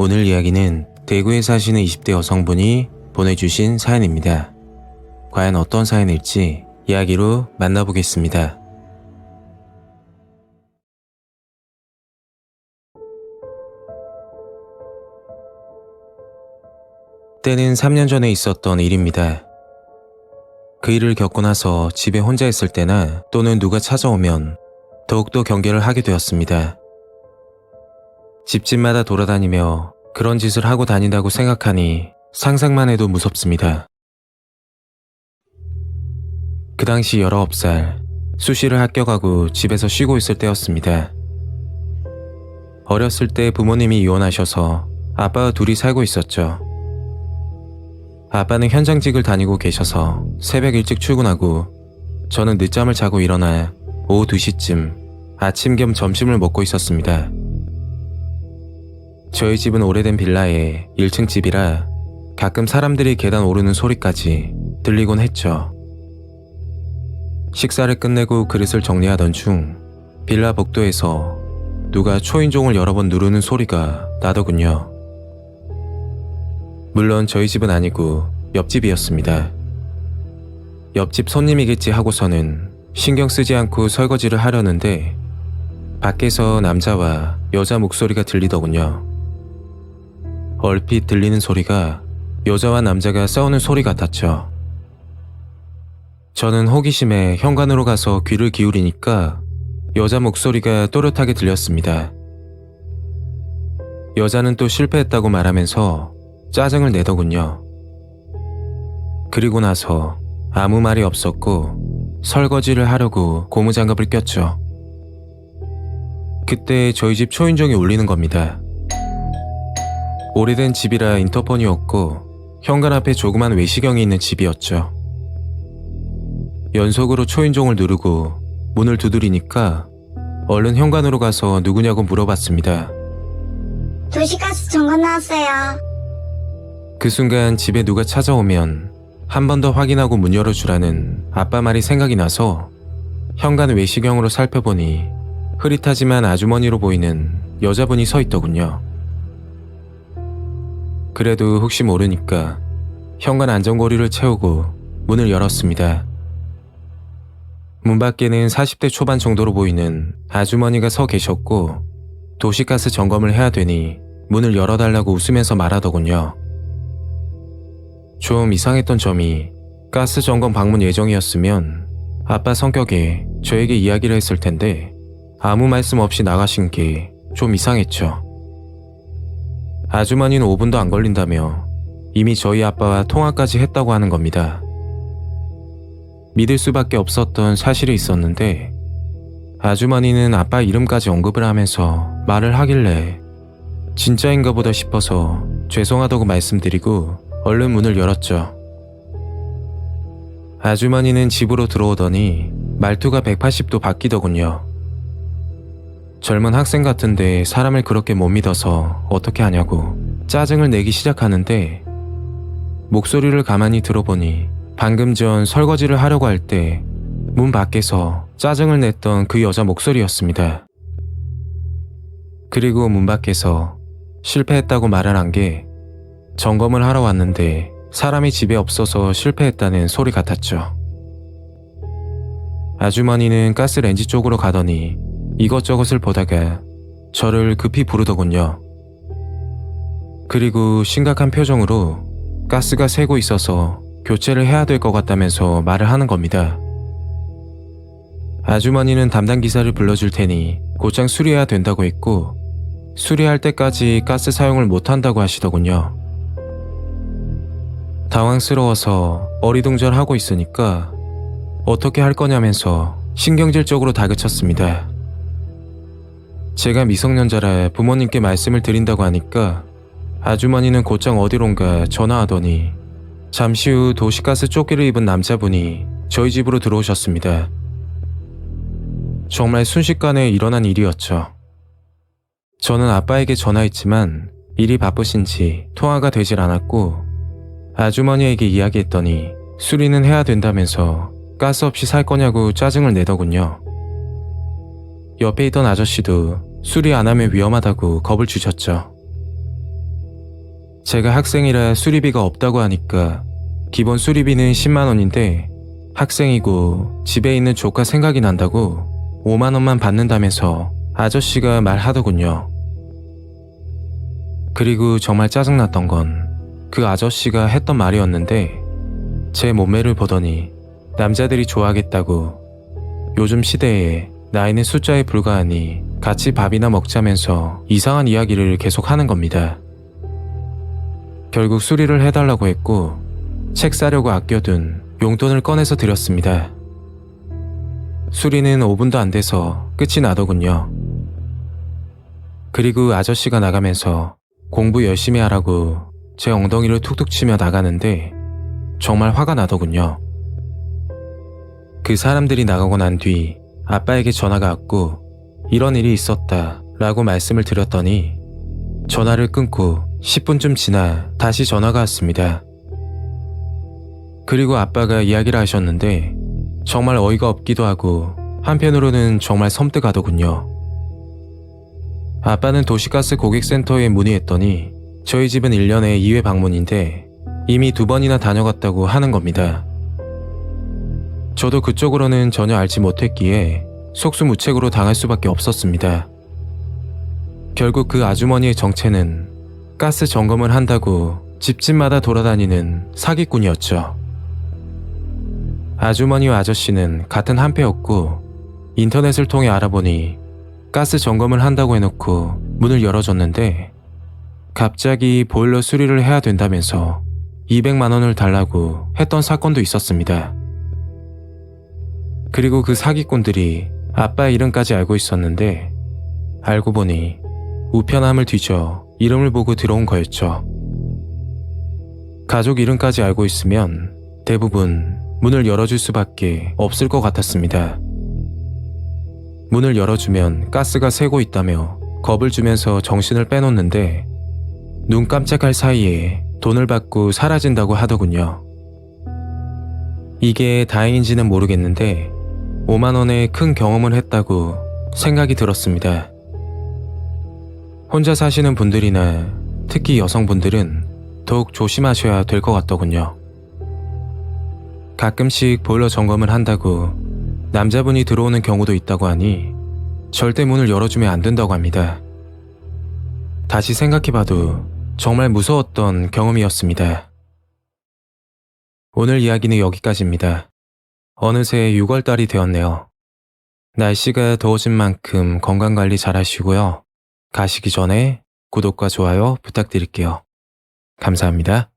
오늘 이야기는 대구에 사시는 20대 여성분이 보내주신 사연입니다. 과연 어떤 사연일지 이야기로 만나보겠습니다. 때는 3년 전에 있었던 일입니다. 그 일을 겪고 나서 집에 혼자 있을 때나 또는 누가 찾아오면 더욱더 경계를 하게 되었습니다. 집집마다 돌아다니며 그런 짓을 하고 다닌다고 생각하니 상상만 해도 무섭습니다. 그 당시 19살, 수시를 합격하고 집에서 쉬고 있을 때였습니다. 어렸을 때 부모님이 이혼하셔서 아빠와 둘이 살고 있었죠. 아빠는 현장직을 다니고 계셔서 새벽 일찍 출근하고 저는 늦잠을 자고 일어나 오후 2시쯤 아침 겸 점심을 먹고 있었습니다. 저희 집은 오래된 빌라의 1층 집이라 가끔 사람들이 계단 오르는 소리까지 들리곤 했죠. 식사를 끝내고 그릇을 정리하던 중 빌라 복도에서 누가 초인종을 여러 번 누르는 소리가 나더군요. 물론 저희 집은 아니고 옆집이었습니다. 옆집 손님이겠지 하고서는 신경 쓰지 않고 설거지를 하려는데 밖에서 남자와 여자 목소리가 들리더군요. 얼핏 들리는 소리가 여자와 남자가 싸우는 소리 같았죠. 저는 호기심에 현관으로 가서 귀를 기울이니까 여자 목소리가 또렷하게 들렸습니다. 여자는 또 실패했다고 말하면서 짜증을 내더군요. 그리고 나서 아무 말이 없었고 설거지를 하려고 고무장갑을 꼈죠. 그때 저희 집 초인종이 울리는 겁니다. 오래된 집이라 인터폰이 없고 현관 앞에 조그만 외시경이 있는 집이었죠. 연속으로 초인종을 누르고 문을 두드리니까 얼른 현관으로 가서 누구냐고 물어봤습니다. 도시가스 점검 나왔어요. 그 순간 집에 누가 찾아오면 한 번 더 확인하고 문 열어주라는 아빠 말이 생각이 나서 현관 외시경으로 살펴보니 흐릿하지만 아주머니로 보이는 여자분이 서 있더군요. 그래도 혹시 모르니까 현관 안전고리를 채우고 문을 열었습니다. 문 밖에는 40대 초반 정도로 보이는 아주머니가 서 계셨고 도시가스 점검을 해야 되니 문을 열어달라고 웃으면서 말하더군요. 좀 이상했던 점이 가스 점검 방문 예정이었으면 아빠 성격에 저에게 이야기를 했을 텐데 아무 말씀 없이 나가신 게 좀 이상했죠. 아주머니는 5분도 안 걸린다며 이미 저희 아빠와 통화까지 했다고 하는 겁니다. 믿을 수밖에 없었던 사실이 있었는데 아주머니는 아빠 이름까지 언급을 하면서 말을 하길래 진짜인가 보다 싶어서 죄송하다고 말씀드리고 얼른 문을 열었죠. 아주머니는 집으로 들어오더니 말투가 180도 바뀌더군요. 젊은 학생 같은데 사람을 그렇게 못 믿어서 어떻게 하냐고 짜증을 내기 시작하는데 목소리를 가만히 들어보니 방금 전 설거지를 하려고 할 때 문 밖에서 짜증을 냈던 그 여자 목소리였습니다. 그리고 문 밖에서 실패했다고 말을 한 게 점검을 하러 왔는데 사람이 집에 없어서 실패했다는 소리 같았죠. 아주머니는 가스레인지 쪽으로 가더니 이것저것을 보다가 저를 급히 부르더군요. 그리고 심각한 표정으로 가스가 새고 있어서 교체를 해야 될 것 같다면서 말을 하는 겁니다. 아주머니는 담당 기사를 불러줄 테니 곧장 수리해야 된다고 했고 수리할 때까지 가스 사용을 못한다고 하시더군요. 당황스러워서 어리둥절하고 있으니까 어떻게 할 거냐면서 신경질적으로 다그쳤습니다. 제가 미성년자라 부모님께 말씀을 드린다고 하니까 아주머니는 곧장 어디론가 전화하더니 잠시 후 도시가스 조끼를 입은 남자분이 저희 집으로 들어오셨습니다. 정말 순식간에 일어난 일이었죠. 저는 아빠에게 전화했지만 일이 바쁘신지 통화가 되질 않았고 아주머니에게 이야기했더니 수리는 해야 된다면서 가스 없이 살 거냐고 짜증을 내더군요. 옆에 있던 아저씨도 수리 안 하면 위험하다고 겁을 주셨죠. 제가 학생이라 수리비가 없다고 하니까 기본 수리비는 10만 원인데 학생이고 집에 있는 조카 생각이 난다고 5만 원만 받는다면서 아저씨가 말하더군요. 그리고 정말 짜증났던 건 그 아저씨가 했던 말이었는데 제 몸매를 보더니 남자들이 좋아하겠다고 요즘 시대에 나이는 숫자에 불과하니 같이 밥이나 먹자면서 이상한 이야기를 계속 하는 겁니다. 결국 수리를 해달라고 했고 책 사려고 아껴둔 용돈을 꺼내서 드렸습니다. 수리는 5분도 안 돼서 끝이 나더군요. 그리고 아저씨가 나가면서 공부 열심히 하라고 제 엉덩이를 툭툭 치며 나가는데 정말 화가 나더군요. 그 사람들이 나가고 난 뒤 아빠에게 전화가 왔고 이런 일이 있었다 라고 말씀을 드렸더니 전화를 끊고 10분쯤 지나 다시 전화가 왔습니다. 그리고 아빠가 이야기를 하셨는데 정말 어이가 없기도 하고 한편으로는 정말 섬뜩하더군요. 아빠는 도시가스 고객센터에 문의했더니 저희 집은 1년에 2회 방문인데 이미 2번이나 다녀갔다고 하는 겁니다. 저도 그쪽으로는 전혀 알지 못했기에 속수무책으로 당할 수밖에 없었습니다. 결국 그 아주머니의 정체는 가스 점검을 한다고 집집마다 돌아다니는 사기꾼이었죠. 아주머니와 아저씨는 같은 한패였고 인터넷을 통해 알아보니 가스 점검을 한다고 해놓고 문을 열어줬는데 갑자기 보일러 수리를 해야 된다면서 200만 원을 달라고 했던 사건도 있었습니다. 그리고 그 사기꾼들이 아빠의 이름까지 알고 있었는데 알고 보니 우편함을 뒤져 이름을 보고 들어온 거였죠. 가족 이름까지 알고 있으면 대부분 문을 열어줄 수밖에 없을 것 같았습니다. 문을 열어주면 가스가 새고 있다며 겁을 주면서 정신을 빼놓는데 눈 깜짝할 사이에 돈을 받고 사라진다고 하더군요. 이게 다행인지는 모르겠는데 5만 원의 큰 경험을 했다고 생각이 들었습니다. 혼자 사시는 분들이나 특히 여성분들은 더욱 조심하셔야 될 것 같더군요. 가끔씩 보일러 점검을 한다고 남자분이 들어오는 경우도 있다고 하니 절대 문을 열어주면 안 된다고 합니다. 다시 생각해봐도 정말 무서웠던 경험이었습니다. 오늘 이야기는 여기까지입니다. 어느새 6월달이 되었네요. 날씨가 더워진 만큼 건강관리 잘 하시고요. 가시기 전에 구독과 좋아요 부탁드릴게요. 감사합니다.